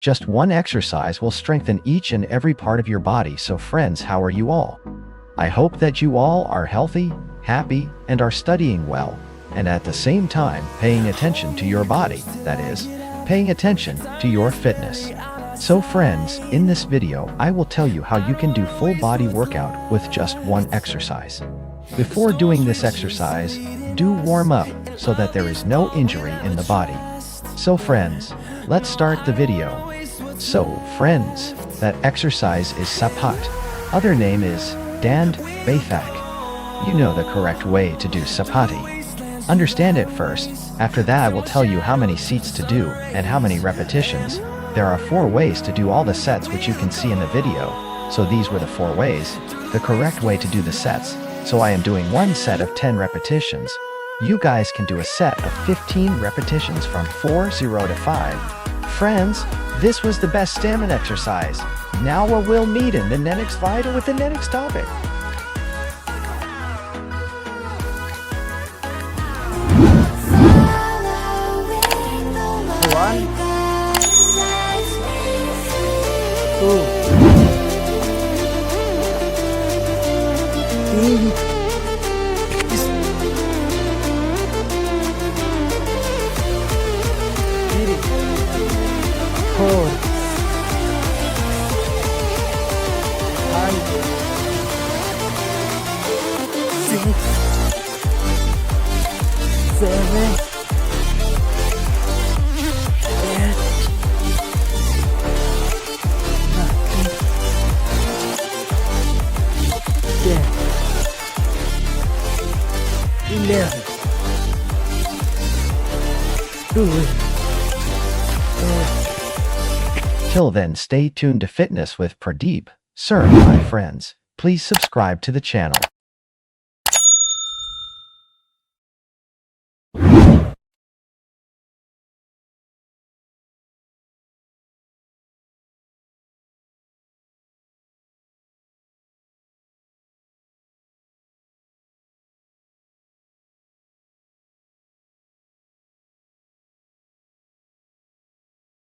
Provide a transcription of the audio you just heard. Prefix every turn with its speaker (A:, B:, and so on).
A: Just one exercise will strengthen each and every part of your body. So friends, how are you all? I hope that you all are healthy, happy, and are studying well, and at the same time paying attention to your body, that is, paying attention to your fitness. So friends, in this video, I will tell you how you can do full body workout with just one exercise. Before doing this exercise, do warm up so that there is no injury in the body. So friends, let's start the video. So friends, that exercise is sapat. Other name is Dand Bathak. You know the correct way to do sapati. Understand it first. After that I will tell you how many seats to do and how many repetitions. There are 4 ways to do all the sets which you can see in the video. So these were the 4 ways. The correct way to do the sets. So I am doing one set of 10 repetitions. You guys can do a set of 15 repetitions from 4, 0 to 5. Friends, this was the best stamina exercise. Now we'll meet in the next video with the next topic.
B: One, two, three, four, 5, 6, 7, 8, 9, 10, 11, 12.
A: Till then, stay tuned to Fitness with Pradeep Sir, my friends. Please subscribe to the channel.